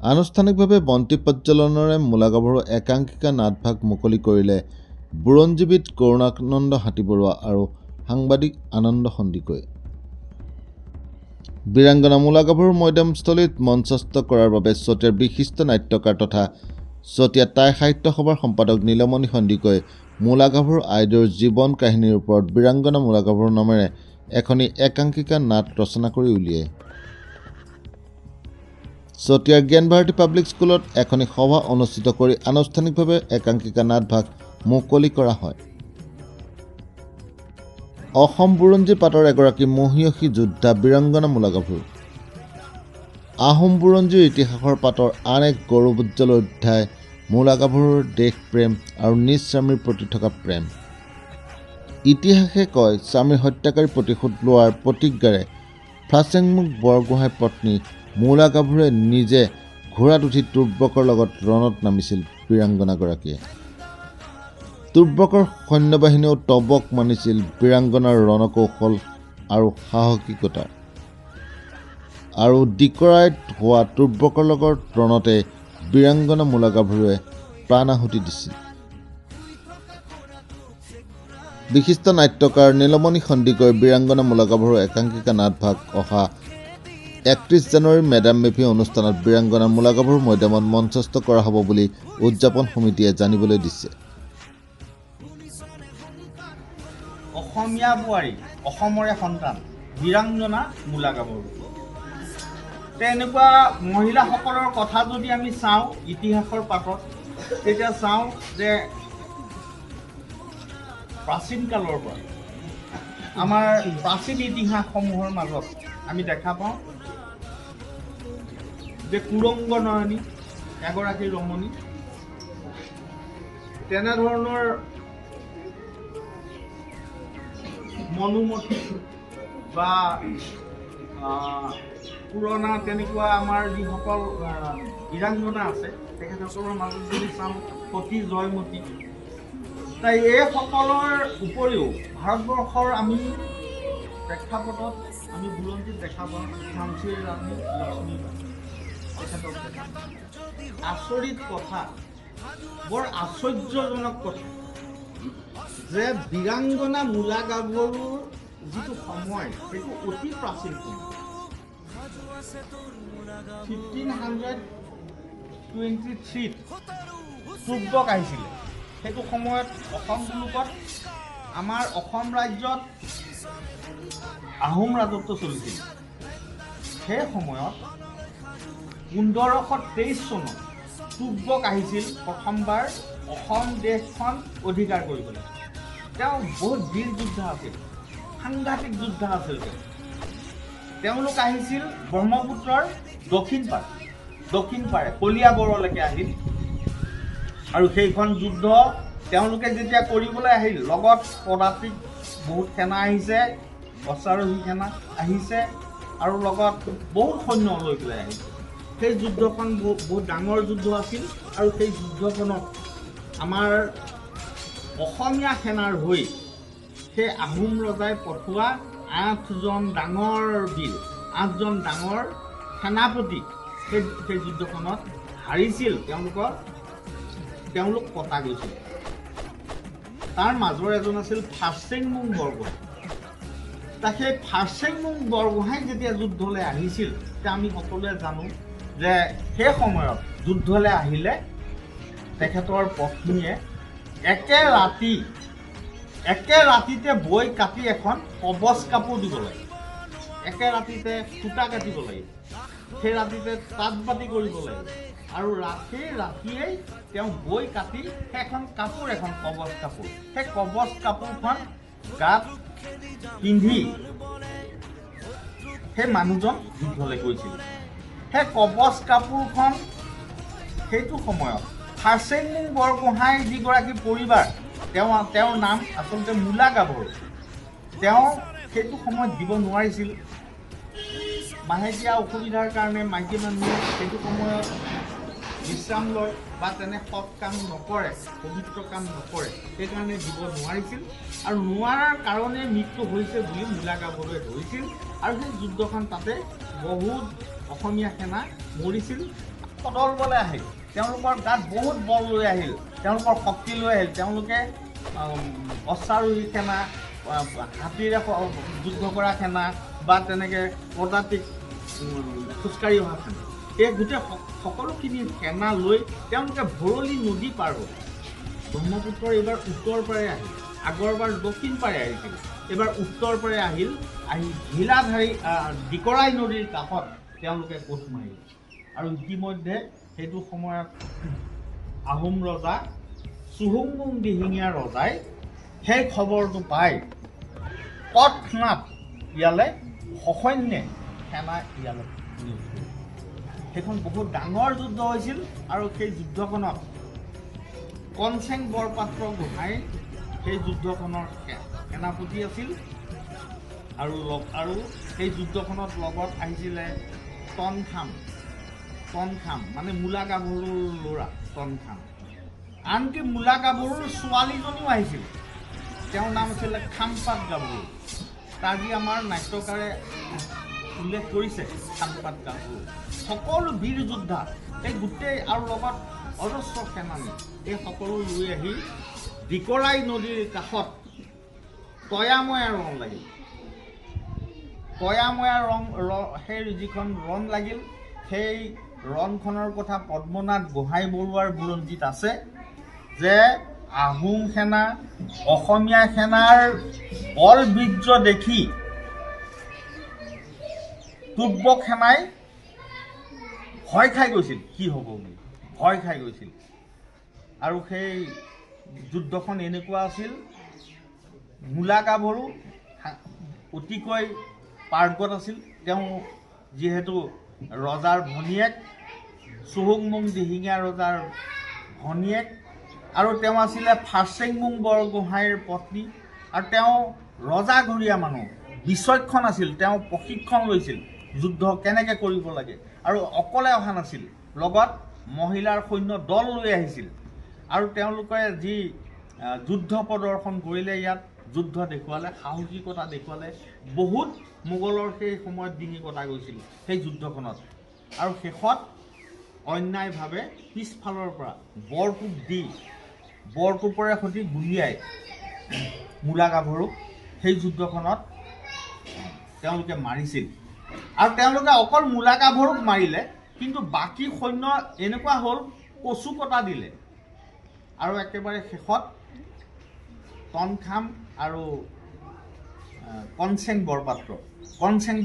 আনুষ্ঠানিকভাৱে বন্তি প্ৰজ্বলনেৰে মূলাগাভৰু একাংকিকা নাটভাগ মুকলি কৰিলে বুৰঞ্জীবিদ কৰুণানন্দ হাতীবৰুৱা আৰু সাংবাদিক আনন্দ সন্দিকৈ। বীৰাংগনা মূলাগাভৰু মৈদামস্থলীত মঞ্চস্থ কৰাৰ বাবে চতিয়াৰ বিশিষ্ট নাট্যকাৰ তথা চতিয়া টাই সাহিত্য সভাৰ সম্পাদক নীলমণি সন্দিকৈ মূলাগাভৰু আইদেউৰ জীৱন কাহিনীৰ ওপৰত বীৰাংগনা মূলাগাভৰু নামেৰে এখনি একাংকিকা নাট ৰচনা কৰি উলিয়ায়। চতিয়াৰ জ্ঞানভাৰতী পাব্লিক স্কুলত এখনি সভা অনুষ্ঠিত কৰি আনুষ্ঠানিকভাৱে একাংকিকা নাটভাগ মুকলি কৰা হয়। অসম বুৰঞ্জী পাতৰ এগৰাকী মহিয়সী যোদ্ধা বীৰাংগনা মূলাগাভৰু। আহোম বুৰঞ্জীৰ ইতিহাসৰ পাতৰ আন এক গৌৰৱোজ্জ্বল অধ্যায় মূলাগাভৰুৰ দেশপ্ৰেম আৰু নিজ স্বামীৰ প্ৰতি থকা প্ৰেম। ইতিহাসে কয় স্বামীৰ হত্যাকাৰী প্ৰতিশোধ লোৱাৰ প্ৰতিজ্ঞাৰে ফ্ৰাছেংমুখ বৰগোহাঁইৰ পত্নী মূলাগাভৰুৱে নিজে ঘোঁৰাত উঠি তুৰ্বকৰ লগত ৰণত নামিছিল। বীৰাংগনাগৰাকীয়ে তুৰ্বকৰ সৈন্যবাহিনীয়েও তবক মানিছিল বীৰাংগনাৰ ৰণকৌশল আৰু সাহসিকতাৰ। আৰু ডিকৰাইত হোৱা তুৰ্বকৰ লগত ৰণতে বীৰাংগনা মূলাগাভৰুৱে প্ৰাণ আহুতি দিছিল। বিশিষ্ট নাট্যকাৰ নীলমণি সন্দিকৈ বীৰাংগনা মূলাগাভৰু একাংকিকা নাটভাগ অহা 31 জানুৱাৰীৰ মেডাম-মেফি অনুষ্ঠানত বীৰাংগনা মূলাগাভৰু মৈদামত মঞ্চস্থ কৰা হ'ব বুলি উদযাপন সমিতিয়ে জানিবলৈ দিছে। অসমীয়া বোৱাৰী অসমৰে সন্তান বীৰাংগনা মূলাগাভৰু। তেনেকুৱা মহিলাসকলৰ কথা যদি আমি চাওঁ ইতিহাসৰ পাতত, তেতিয়া চাওঁ যে প্ৰাচীন কালৰ পৰা আমাৰ প্ৰাচীন ইতিহাসসমূহৰ মাজত আমি দেখা পাওঁ যে কুৰংগ নয়নী এগৰাকী ৰমণী। তেনেধৰণৰ মনুমতী বা পুৰণা তেনেকুৱা আমাৰ যিসকল বীৰাংগনা আছে তেখেতসকলৰ মাজত যদি চাওঁ সতী জয়মতী, তাই এইসকলৰ উপৰিও ভাৰতবৰ্ষৰ আমি প্ৰেক্ষাপটত আমি বুৰঞ্জীত দেখা পাওঁ ঝান্সীৰ ৰাণী লক্ষ্মীবাই। তেখেতক দেখা আচৰিত কথা, বৰ আশ্চৰ্যজনক কথা যে বীৰাংগনা মূলাগাভৰুৰ যিটো সময় সেইটো অতি প্ৰাচীন সময়। 1523 তুৰ্বক আহিছিলে। সেইটো সময়ত অসম মুলুকত আমাৰ অসম ৰাজ্যত আহোম ৰাজত্ব চলিছিল। সেই সময়ত 1523 চনত তুৰ্বক আহিছিল প্ৰথমবাৰ অসম দেশখন অধিকাৰ কৰিবলৈ। তেওঁ বহুত বীৰ যোদ্ধা আছিল, সাংঘাতিক যোদ্ধা আছিল। তেওঁলোক আহিছিল ব্ৰহ্মপুত্ৰৰ দক্ষিণ পাৰে কলিয়াবৰলৈকে আহিল। আৰু সেইখন যুদ্ধ তেওঁলোকে যেতিয়া কৰিবলৈ আহিল, লগত পদাতিক বহুত সেনা আহিছে, অশ্বাৰোহী সেনা আহিছে আৰু লগত বহুত সৈন্য লৈ পেলাই আহিছে। সেই যুদ্ধখন বহুত ডাঙৰ যুদ্ধ আছিল। আৰু সেই যুদ্ধখনত আমাৰ অসমীয়া সেনাৰ হৈ সেই আহোম ৰজাই পঠোৱা 8জন ডাঙৰ বীৰ, 8জন ডাঙৰ সেনাপতি সেই যুদ্ধখনত হাৰিছিল। তেওঁলোক কটা গৈছিল। তাৰ মাজৰ এজন আছিল ফ্ৰাছেংমুখ বৰগোহাঁই। সেই ফ্ৰাছেংমুখ বৰগোহাঁই যেতিয়া যুদ্ধলৈ আহিছিল, তেতিয়া আমি সকলোৱে জানো যে সেই সময়ত যুদ্ধলৈ আহিলে তেখেতৰ পত্নীয়ে একে ৰাতিতে বৈ কাটি এখন কবচ কাপোৰ দিব লাগে। একে ৰাতিতে সূতা কাটিব লাগে, সেই ৰাতিতে তাঁত বাতি কৰিব লাগে আৰু ৰাতিয়েই তেওঁ বৈ কাটি সেইখন কাপোৰ, এখন কবচ কাপোৰ, সেই কবচ কাপোৰখন গাত পিন্ধি সেই মানুহজন যুদ্ধলৈ গৈছিল। সেই কবচ কাপোৰখন সেইটো সময়ত ফ্ৰাছেংমুখ বৰগোহাঁই যিগৰাকী পৰিবাৰ, তেওঁৰ নাম আচলতে মূলাগাভৰু। তেওঁ সেইটো সময়ত দিব নোৱাৰিছিল। মাহেকীয়া অসুবিধাৰ কাৰণে মাইকী মানুহে সেইটো সময়ত বিশ্ৰাম লয় বা তেনে সৎ কাম নকৰে, পবিত্ৰ কাম নকৰে, সেইকাৰণে দিব নোৱাৰিছিল। আৰু নোৱাৰাৰ কাৰণে মৃত্যু হৈছে বুলি মূলাগাভৰুৱে ধৰিছিল। আৰু সেই যুদ্ধখন তাতে বহুত অসমীয়া সেনা মৰিছিল। সদলবলৈ আহিল তেওঁলোকৰ গাত বহুত বল লৈ আহিল তেওঁলোকৰ শক্তি লৈ আহিল তেওঁলোকে অশ্বাৰোহী সেনা হাতীৰে যুদ্ধ কৰা সেনা বা তেনেকৈ পদাতিক খোজকাঢ়ি অহা সেনা এই গোটেই সকলোখিনি সেনা লৈ তেওঁলোকে ভৰলী নদী পাৰ হ'ল ব্ৰহ্মপুত্ৰৰ এইবাৰ উত্তৰ পাৰে আহিল আগৰবাৰ দক্ষিণ পাৰে আহিছিল এইবাৰ উত্তৰ পাৰে আহিল আহি ঘিলাধাৰী দিকৰাই নদীৰ কাষত তেওঁলোকে কোচ মাৰিল আৰু ইতিমধ্যে সেইটো সময়ত আহোম ৰজা চুহুংমুং দিহিঙীয়া ৰজাই সেই খবৰটো পাই তৎক্ষণাত ইয়ালৈ সসৈন্যে সেনা ইয়ালৈ নিয়োগ কৰিলে সেইখন বহুত ডাঙৰ যুদ্ধ হৈছিল আৰু সেই যুদ্ধখনত কনচেং বৰপাত্ৰ গোহাঁই সেই যুদ্ধখনৰ সেনাপতি আছিল আৰু সেই যুদ্ধখনত লগত আহিছিলে তনখাম মানে মূলা গাভৰুৰ ল'ৰা তনখাম আনকি মূলা গাভৰুৰ ছোৱালীজনীও আহিছিল তেওঁৰ নাম আছিলে খামপাত গাভৰু তাজি আমাৰ নাট্যকাৰে উল্লেখ কৰিছে খামপাত গাভৰু সকলো বীৰ যোদ্ধা এই গোটেই আৰু লগত অজস্ৰ সেনানী এই সকলো লৈ আহি দিকৰাই নদীৰ কাষত তয়াময়া ৰণ লাগিল তয়াময়া সেই যিখন ৰণ লাগিল সেই ৰণখনৰ কথা পদ্মনাথ গোহাঁই বৰুৱাৰ বুৰঞ্জীত আছে যে আহোম সেনা অসমীয়া সেনাৰ বল বীৰ্য দেখি তুৰ্বক সেনাই ভয় খাই গৈছিল কি হ'ব বুলি ভয় খাই গৈছিল আৰু সেই যুদ্ধখন এনেকুৱা আছিল মূলা গাভৰু অতিকৈ পাৰ্গত আছিল তেওঁ যিহেতু ৰজাৰ ভনীয়েক চুহুংমুং দিহিঙীয়া ৰজাৰ ভনীয়েক আৰু তেওঁ আছিলে ফাৰ্চেংমুং বৰগোহাঁইৰ পত্নী আৰু তেওঁ ৰজাঘৰীয়া মানুহ বিচক্ষণ আছিল তেওঁ প্ৰশিক্ষণ লৈছিল যুদ্ধ কেনেকৈ কৰিব লাগে আৰু অকলে অহা নাছিল লগত মহিলাৰ সৈন্য দল লৈ আহিছিল আৰু তেওঁলোকে যি যুদ্ধ প্ৰদৰ্শন কৰিলে ইয়াত যুদ্ধ দেখুৱালে সাহসিকতা দেখুৱালে বহুত মোগলৰ সেই সময়ত ডিঙি কটা গৈছিল সেই যুদ্ধখনত আৰু শেষত অন্যায়ভাৱে পিছফালৰ পৰা বৰটোপৰে সৈতে গুলিয়াই মূলা গাভৰুক সেই যুদ্ধখনত তেওঁলোকে মাৰিছিল আৰু তেওঁলোকে অকল মূলা গাভৰুক মাৰিলে কিন্তু বাকী সৈন্য এনেকুৱা হ'ল কচু কটা দিলে আৰু একেবাৰে শেষত তনখাম আৰু কনচেং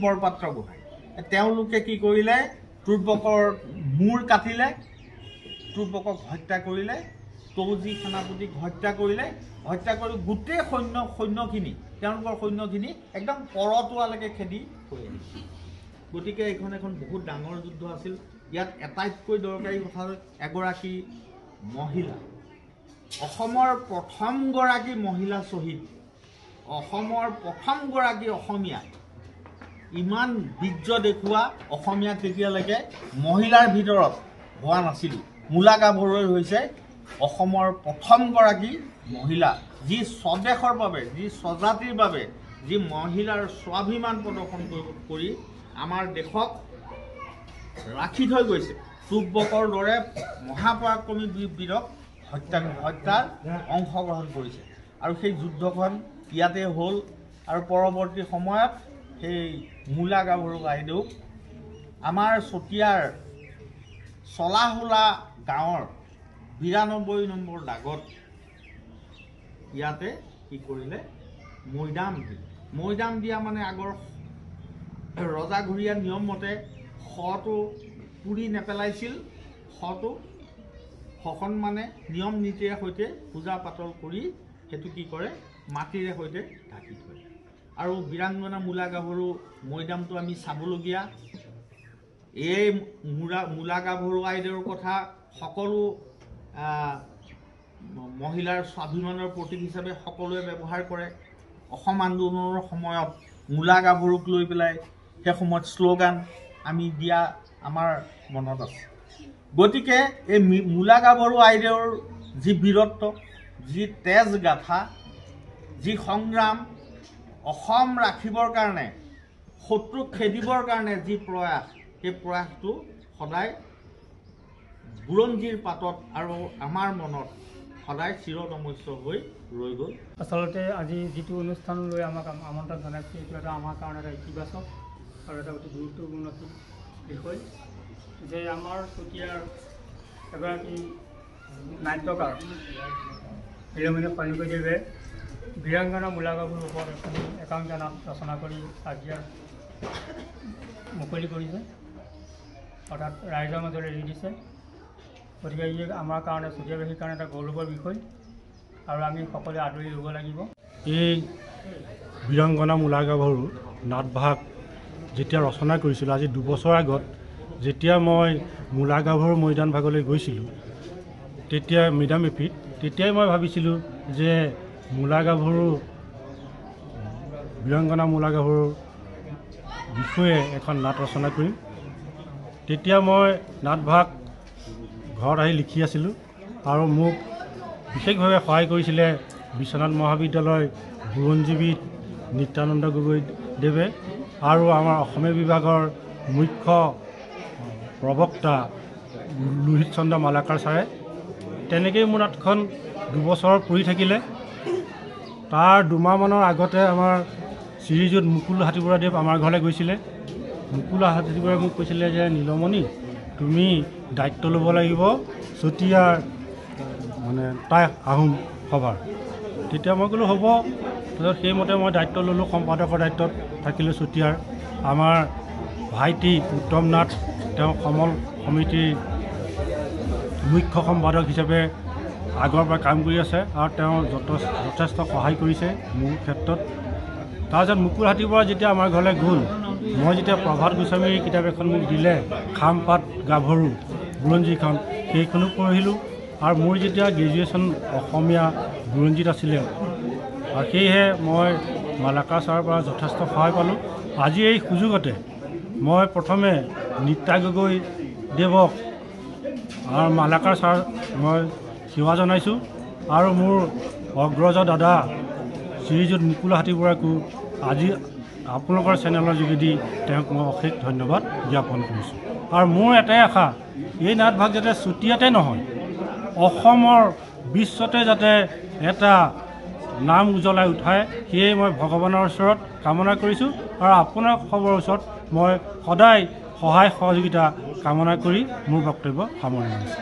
বৰপাত্ৰ গোহাঁই তেওঁলোকে কি কৰিলে তুৰ্বকৰ মূৰ কাটিলে তুৰ্বকক হত্যা কৰিলে তৌজি সেনাপতিক হত্যা কৰি গোটেই সৈন্যখিনি তেওঁলোকৰ সৈন্যখিনি একদম পৰতোৱালৈকে খেদি থৈ আহিছিল গতিকে এইখন এখন বহুত ডাঙৰ যুদ্ধ আছিল ইয়াত এটাইতকৈ দৰকাৰী কথা হ'ল এগৰাকী মহিলা অসমৰ প্ৰথমগৰাকী মহিলা শ্বহীদ অসমৰ প্ৰথমগৰাকী অসমীয়া ইমান বীৰ্য দেখুওৱা অসমীয়া তেতিয়ালৈকে মহিলাৰ ভিতৰত হোৱা নাছিল মূলা গাভৰুৰ হৈছে অসমৰ প্ৰথমগৰাকী মহিলা যি স্বদেশৰ বাবে যি স্বজাতিৰ বাবে যি মহিলাৰ স্বাভিমান প্ৰদৰ্শন কৰি আমাৰ দেশক ৰাখি থৈ গৈছে তুৰ্বকৰ দৰে মহাপৰাক্ৰমী বীৰক হত্যাৰ অংশগ্ৰহণ কৰিছে আৰু সেই যুদ্ধখন ইয়াতে হ'ল আৰু পৰৱৰ্তী সময়ত সেই মূলা গাভৰু বাইদেউক আমাৰ চতিয়াৰ চলাহোলা গাঁৱৰ ৯২ নম্বৰ দাগত ইয়াতে কি কৰিলে মৈদাম দিয়া মানে আগৰ ৰজাঘৰীয়া নিয়ম মতে শটো পুৰি নেপেলাইছিল শটো সসন্মানে নিয়ম নীতিৰে সৈতে পূজা পাতল কৰি সেইটো কি কৰে মাটিৰে সৈতে ঢাকি থয় আৰু বীৰাংগনা মূলা গাভৰু মৈদামটো আমি চাবলগীয়া এই মূলা গাভৰু আইদেউৰ কথা সকলো মহিলাৰ স্বাভিমানৰ প্ৰতীক হিচাপে সকলোৱে ব্যৱহাৰ কৰে অসম আন্দোলনৰ সময়ত মূলা গাভৰুক লৈ পেলাই সেই সময়ত শ্লোগান আমি দিয়া আমাৰ মনত আছে গতিকে এই মূলা গাভৰু আইদেউৰ যি বীৰত্ব যি তেজ গাথা যি সংগ্ৰাম অসম ৰাখিবৰ কাৰণে শত্ৰুক খেদিবৰ কাৰণে যি প্ৰয়াস সেই প্ৰয়াসটো সদায় বুৰঞ্জীৰ পাতত আৰু আমাৰ মনত সদায় চিৰনমস্য হৈ ৰৈ গ'ল। আচলতে আজি যিটো অনুষ্ঠানলৈ আমাক আমন্ত্ৰণ জনাইছে এইটো এটা আমাৰ কাৰণে এটা ইতিবাচক আৰু এটা অতি গুৰুত্বপূৰ্ণ বিষয় যে আমাৰ চুতীয়াৰ এগৰাকী নাট্যকাৰ হীৰমণি সন্দিকৈদেৱে বীৰাংগনা মূলা গাভৰুৰ ওপৰত এখন একাংকিকা নাট ৰচনা কৰি আজিৰ মুকলি কৰিছে, অৰ্থাৎ ৰাইজৰ মাজলৈ এৰি দিছে। গতিকে ই আমাৰ কাৰণে চুতীয়াবাসীৰ কাৰণে এটা গৌৰৱৰ বিষয় আৰু আমি সকলোৱে আদৰি ল'ব লাগিব। এই বীৰাংগনা মূলা গাভৰু নাটভাগ যেতিয়া ৰচনা কৰিছিলোঁ আজি 2 বছৰ আগত, যেতিয়া মই মূলা গাভৰু মৈদাম ভাগলৈ গৈছিলোঁ তেতিয়া মেডাম এপিত, তেতিয়াই মই ভাবিছিলোঁ যে মূলা গাভৰু বীৰাংগনা মূলা গাভৰুৰ বিষয়ে এখন নাট ৰচনা কৰিম। তেতিয়া মই নাটভাগ ঘৰত আহি লিখি আছিলোঁ আৰু মোক বিশেষভাৱে সহায় কৰিছিলে বিশ্বনাথ মহাবিদ্যালয় বুৰঞ্জীবিদ নিত্যানন্দ গগৈদেৱে আৰু আমাৰ অসমীয়া বিভাগৰ মুখ্য প্ৰবক্তা লোহিত চন্দ্ৰ মালাকাৰ ছাৰে। তেনেকৈয়ে মোৰ নাটখন 2 বছৰ পৰি থাকিলে। তাৰ 2 মাহমানৰ আগতে আমাৰ শ্ৰীযুত মুকুল হাতীবৰুৱাদেৱ আমাৰ ঘৰলৈ গৈছিলে। মুকুল হাতীবৰুৱাই মোক কৈছিলে যে নীলমণি তুমি দায়িত্ব ল'ব লাগিব চুতীয়াৰ মানে টাই আহোম সভাৰ। তেতিয়া মই ক'লোঁ হ'ব। তাৰপিছত সেইমতে মই দায়িত্ব ল'লোঁ, সম্পাদকৰ দায়িত্বত থাকিলোঁ চুতীয়াৰ। আমাৰ ভাইটি উত্তম নাথ তেওঁ সমল সমিতিৰ মুখ্য সম্পাদক হিচাপে আগৰ পৰা কাম কৰি আছে আৰু তেওঁ যথেষ্ট সহায় কৰিছে মোৰ ক্ষেত্ৰত। তাৰপিছত মুকুল হাতীবৰুৱা যেতিয়া আমাৰ ঘৰলৈ গ'ল, মই যেতিয়া প্ৰভাত গোস্বামীৰ কিতাপ এখন মোক দিলে খামপাত গাভৰু বুৰঞ্জীখন, সেইখনো পঢ়িলোঁ। আৰু মোৰ যেতিয়া গ্ৰেজুৱেশ্যন অসমীয়া বুৰঞ্জীত আছিলে আৰু সেয়েহে মই মালাকাৰ ছাৰৰ পৰা যথেষ্ট সহায় পালোঁ। আজি এই সুযোগতে মই প্ৰথমে নিতা গগৈ দেৱক আৰু মালাকাৰ ছাৰ মই সেৱা জনাইছোঁ আৰু মোৰ অগ্ৰজ দাদা শ্ৰীযুত মুকুল হাতীবৰুৱাকো আজি আপোনালোকৰ চেনেলৰ যোগেদি তেওঁক মই অশেষ ধন্যবাদ জ্ঞাপন কৰিছোঁ। আৰু মোৰ এটাই আশা, এই নাটভাগ যাতে চুতীয়াতে নহয় অসমৰ বিশ্বতে যাতে এটা নাম উজ্বলাই উঠায়, সেয়ে মই ভগৱানৰ ওচৰত কামনা কৰিছোঁ আৰু আপোনাৰ সবৰ ওচৰত মই সদায় সহায় সহযোগিতা কামনা কৰি মোৰ বক্তব্য সামৰণি মাৰিছোঁ।